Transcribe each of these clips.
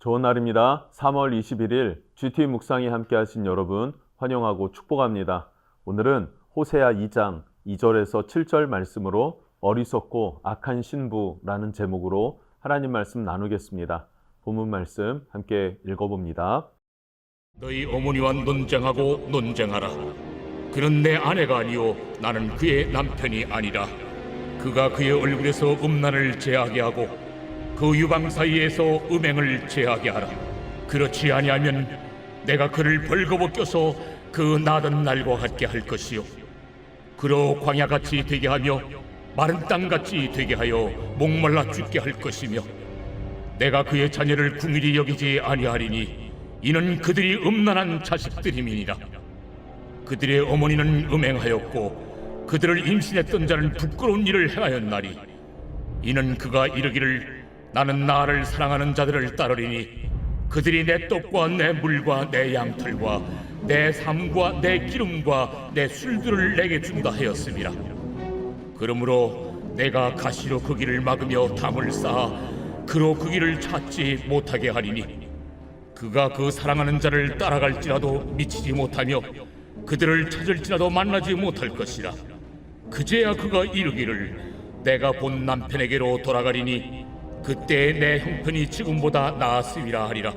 좋은 날입니다. 3월 21일 GT 묵상이 함께 하신 여러분 환영하고 축복합니다. 오늘은 호세아 2장 2절에서 7절 말씀으로 어리석고 악한 신부라는 제목으로 하나님 말씀 나누겠습니다. 본문 말씀 함께 읽어봅니다. 너희 어머니와 논쟁하고 논쟁하라. 그는 내 아내가 아니요 나는 그의 남편이 아니라. 그가 그의 얼굴에서 음란을 제하게 하고 그 유방 사이에서 음행을 제하게 하라. 그렇지 아니하면 내가 그를 벌거벗겨서 그 나던 날과 같게 할 것이요 그로 광야같이 되게 하며 마른 땅같이 되게 하여 목말라 죽게 할 것이며 내가 그의 자녀를 궁일이 여기지 아니하리니 이는 그들이 음란한 자식들임이니라. 그들의 어머니는 음행하였고 그들을 임신했던 자는 부끄러운 일을 행하였나니 이는 그가 이르기를 나는 나를 사랑하는 자들을 따르리니 그들이 내 떡과 내 물과 내 양털과 내 삶과 내 기름과 내 술들을 내게 준다 하였음이라. 그러므로 내가 가시로 그 길을 막으며 담을 쌓아 그로 그 길을 찾지 못하게 하리니 그가 그 사랑하는 자를 따라갈지라도 미치지 못하며 그들을 찾을지라도 만나지 못할 것이라. 그제야 그가 이르기를 내가 본 남편에게로 돌아가리니 그때 내 형편이 지금보다 나았음이라 하리라.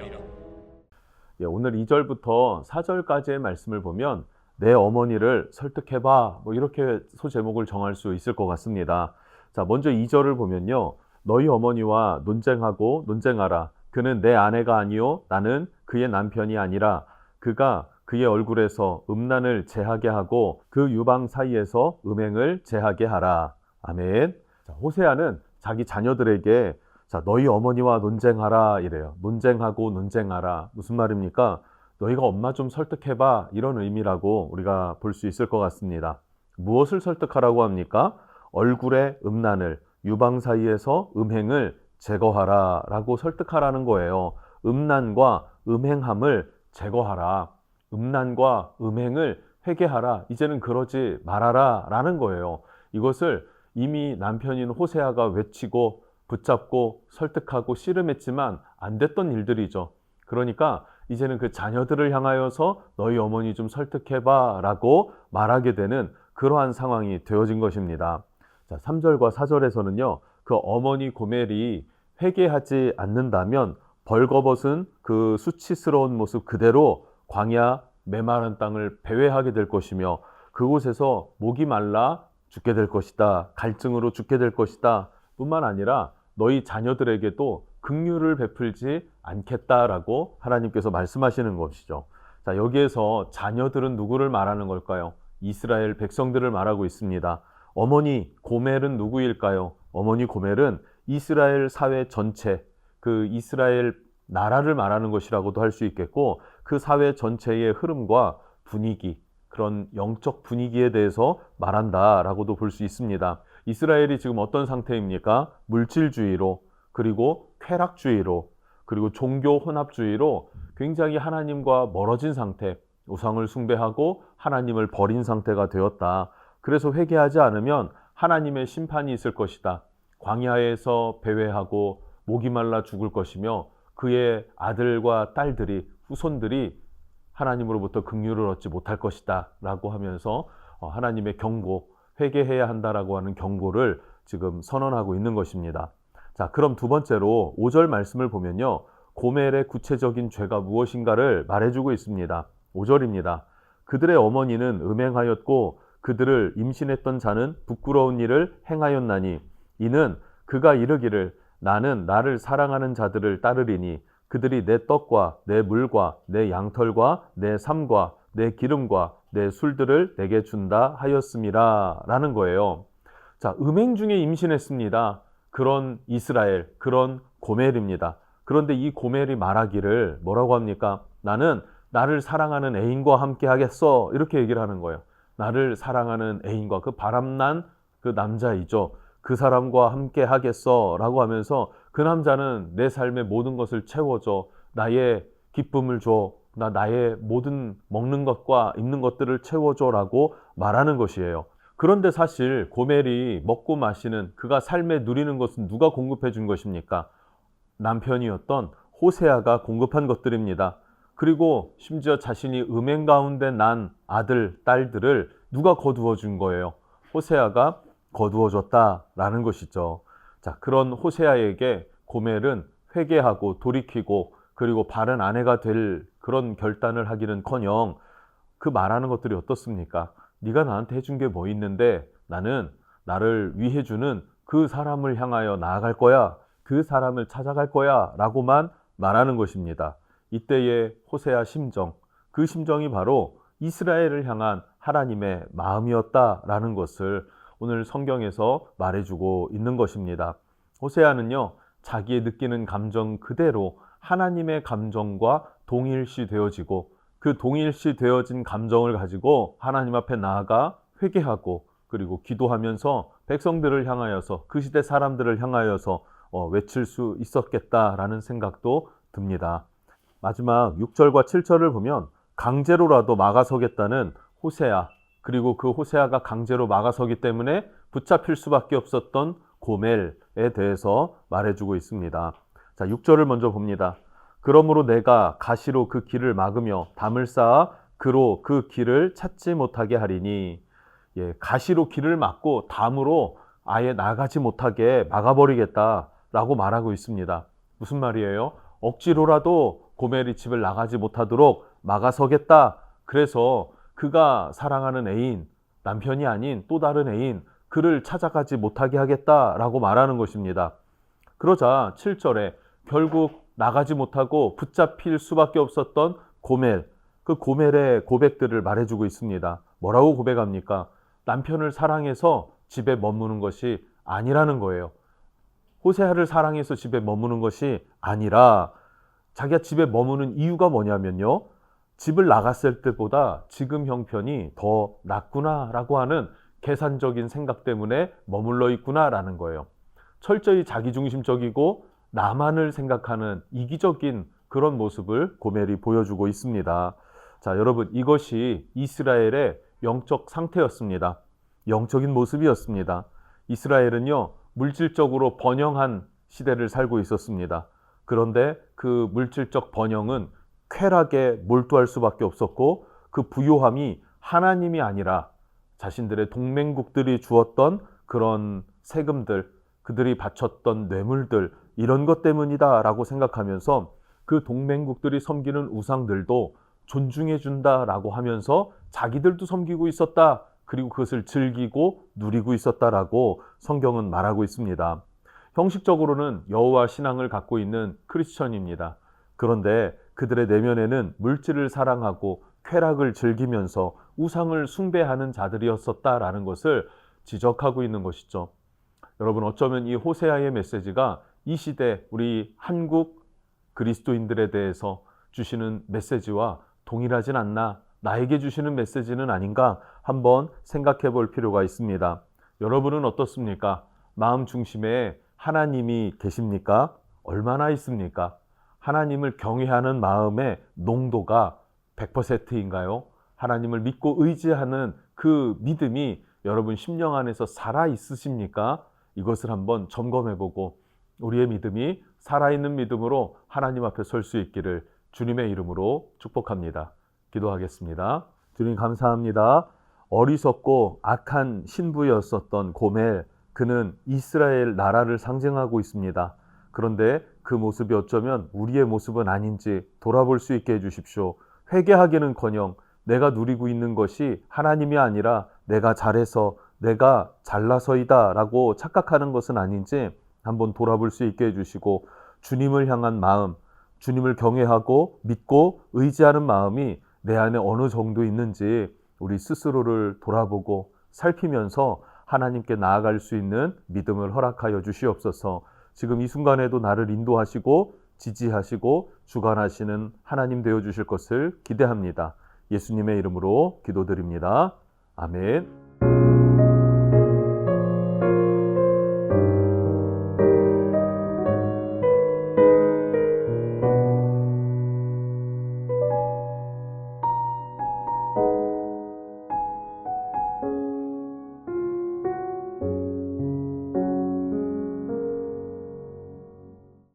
오늘 2절부터 4절까지의 말씀을 보면 내 어머니를 설득해봐 이렇게 소제목을 정할 수 있을 것 같습니다. 자, 먼저 2절을 보면요, 너희 어머니와 논쟁하고 논쟁하라. 그는 내 아내가 아니요 나는 그의 남편이 아니라. 그가 그의 얼굴에서 음란을 제하게 하고 그 유방 사이에서 음행을 제하게 하라. 아멘. 자, 호세아는 자기 자녀들에게 자, 너희 어머니와 논쟁하라 이래요. 논쟁하고 논쟁하라. 무슨 말입니까? 너희가 엄마 좀 설득해봐 이런 의미라고 우리가 볼 수 있을 것 같습니다. 무엇을 설득하라고 합니까? 얼굴의 음란을, 유방 사이에서 음행을 제거하라 라고 설득하라는 거예요. 음란과 음행함을 제거하라. 음란과 음행을 회개하라. 이제는 그러지 말아라 라는 거예요. 이것을 이미 남편인 호세아가 외치고 붙잡고 설득하고 씨름했지만 안 됐던 일들이죠. 그러니까 이제는 그 자녀들을 향하여서 너희 어머니 좀 설득해봐 라고 말하게 되는 그러한 상황이 되어진 것입니다. 자, 3절과 4절에서는요, 그 어머니 고멜이 회개하지 않는다면 벌거벗은 그 수치스러운 모습 그대로 광야 메마른 땅을 배회하게 될 것이며 그곳에서 목이 말라 죽게 될 것이다. 갈증으로 죽게 될 것이다. 뿐만 아니라 너희 자녀들에게도 긍휼을 베풀지 않겠다라고 하나님께서 말씀하시는 것이죠. 자, 여기에서 자녀들은 누구를 말하는 걸까요? 이스라엘 백성들을 말하고 있습니다. 어머니 고멜은 누구일까요? 어머니 고멜은 이스라엘 사회 전체, 그 이스라엘 나라를 말하는 것이라고도 할 수 있겠고 그 사회 전체의 흐름과 분위기, 그런 영적 분위기에 대해서 말한다라고도 볼 수 있습니다. 이스라엘이 지금 어떤 상태입니까? 물질주의로, 그리고 쾌락주의로, 그리고 종교 혼합주의로 굉장히 하나님과 멀어진 상태, 우상을 숭배하고 하나님을 버린 상태가 되었다. 그래서 회개하지 않으면 하나님의 심판이 있을 것이다. 광야에서 배회하고 목이 말라 죽을 것이며 그의 아들과 딸들이, 후손들이 하나님으로부터 긍휼을 얻지 못할 것이다 라고 하면서 하나님의 경고, 회개해야 한다라고 하는 경고를 지금 선언하고 있는 것입니다. 자, 그럼 두 번째로 5절 말씀을 보면요, 고멜의 구체적인 죄가 무엇인가를 말해주고 있습니다. 5절입니다. 그들의 어머니는 음행하였고 그들을 임신했던 자는 부끄러운 일을 행하였나니 이는 그가 이르기를 나는 나를 사랑하는 자들을 따르리니 그들이 내 떡과 내 물과 내 양털과 내 삶과 내 기름과 내 술들을 내게 준다 하였음이라 라는 거예요. 자, 음행 중에 임신했습니다. 그런 이스라엘, 그런 고멜입니다. 그런데 이 고멜이 말하기를 뭐라고 합니까? 나는 나를 사랑하는 애인과 함께 하겠어 이렇게 얘기를 하는 거예요. 나를 사랑하는 애인과, 그 바람난 그 남자이죠. 그 사람과 함께 하겠어 라고 하면서 그 남자는 내 삶의 모든 것을 채워줘. 나의 기쁨을 줘. 나의 모든 먹는 것과 입는 것들을 채워줘 라고 말하는 것이에요. 그런데 사실 고멜이 먹고 마시는, 그가 삶에 누리는 것은 누가 공급해 준 것입니까? 남편이었던 호세아가 공급한 것들입니다. 그리고 심지어 자신이 음행 가운데 난 아들, 딸들을 누가 거두어 준 거예요? 호세아가 거두어 줬다라는 것이죠. 자, 그런 호세아에게 고멜은 회개하고 돌이키고 그리고 바른 아내가 될 그런 결단을 하기는커녕 그 말하는 것들이 어떻습니까? 네가 나한테 해준 게 뭐 있는데 나는 나를 위해 주는 그 사람을 향하여 나아갈 거야. 그 사람을 찾아갈 거야. 라고만 말하는 것입니다. 이때의 호세아 심정, 그 심정이 바로 이스라엘을 향한 하나님의 마음이었다라는 것을 오늘 성경에서 말해주고 있는 것입니다. 호세아는요, 자기의 느끼는 감정 그대로 하나님의 감정과 동일시 되어지고 그 동일시 되어진 감정을 가지고 하나님 앞에 나아가 회개하고 그리고 기도하면서 백성들을 향하여서 그 시대 사람들을 향하여서 외칠 수 있었겠다라는 생각도 듭니다. 마지막 6절과 7절을 보면 강제로라도 막아서겠다는 호세아, 그리고 그 호세아가 강제로 막아서기 때문에 붙잡힐 수밖에 없었던 고멜에 대해서 말해주고 있습니다. 자, 6절을 먼저 봅니다. 그러므로 내가 가시로 그 길을 막으며 담을 쌓아 그로 그 길을 찾지 못하게 하리니, 가시로 길을 막고 담으로 아예 나가지 못하게 막아버리겠다라고 말하고 있습니다. 무슨 말이에요? 억지로라도 고멜이 집을 나가지 못하도록 막아서겠다. 그래서 그가 사랑하는 애인, 남편이 아닌 또 다른 애인, 그를 찾아가지 못하게 하겠다라고 말하는 것입니다. 그러자 7절에 결국 나가지 못하고 붙잡힐 수밖에 없었던 고멜, 그 고멜의 고백들을 말해주고 있습니다. 뭐라고 고백합니까? 남편을 사랑해서 집에 머무는 것이 아니라는 거예요. 호세아를 사랑해서 집에 머무는 것이 아니라 자기가 집에 머무는 이유가 뭐냐면요, 집을 나갔을 때보다 지금 형편이 더 낫구나라고 하는 계산적인 생각 때문에 머물러 있구나라는 거예요. 철저히 자기중심적이고 나만을 생각하는 이기적인 그런 모습을 고멜이 보여주고 있습니다. 자, 여러분, 이것이 이스라엘의 영적 상태였습니다. 영적인 모습이었습니다. 이스라엘은요, 물질적으로 번영한 시대를 살고 있었습니다. 그런데 그 물질적 번영은 쾌락에 몰두할 수밖에 없었고, 그 부요함이 하나님이 아니라 자신들의 동맹국들이 주었던 그런 세금들, 그들이 바쳤던 뇌물들, 이런 것 때문이다라고 생각하면서 그 동맹국들이 섬기는 우상들도 존중해 준다라고 하면서 자기들도 섬기고 있었다. 그리고 그것을 즐기고 누리고 있었다라고 성경은 말하고 있습니다. 형식적으로는 여호와 신앙을 갖고 있는 크리스천입니다. 그런데 그들의 내면에는 물질을 사랑하고 쾌락을 즐기면서 우상을 숭배하는 자들이었었다라는 것을 지적하고 있는 것이죠. 여러분, 어쩌면 이 호세아의 메시지가 이 시대 우리 한국 그리스도인들에 대해서 주시는 메시지와 동일하진 않나, 나에게 주시는 메시지는 아닌가 한번 생각해 볼 필요가 있습니다. 여러분은 어떻습니까? 마음 중심에 하나님이 계십니까? 얼마나 있습니까? 하나님을 경외하는 마음의 농도가 100%인가요? 하나님을 믿고 의지하는 그 믿음이 여러분 심령 안에서 살아 있으십니까? 이것을 한번 점검해 보고 우리의 믿음이 살아있는 믿음으로 하나님 앞에 설 수 있기를 주님의 이름으로 축복합니다. 기도하겠습니다. 주님, 감사합니다. 어리석고 악한 신부였었던 고멜, 그는 이스라엘 나라를 상징하고 있습니다. 그런데 그 모습이 어쩌면 우리의 모습은 아닌지 돌아볼 수 있게 해주십시오. 회개하기는커녕 내가 누리고 있는 것이 하나님이 아니라 내가 잘해서, 내가 잘나서이다 라고 착각하는 것은 아닌지 한번 돌아볼 수 있게 해주시고, 주님을 향한 마음, 주님을 경외하고 믿고 의지하는 마음이 내 안에 어느 정도 있는지 우리 스스로를 돌아보고 살피면서 하나님께 나아갈 수 있는 믿음을 허락하여 주시옵소서. 지금 이 순간에도 나를 인도하시고 지지하시고 주관하시는 하나님 되어 주실 것을 기대합니다. 예수님의 이름으로 기도드립니다. 아멘.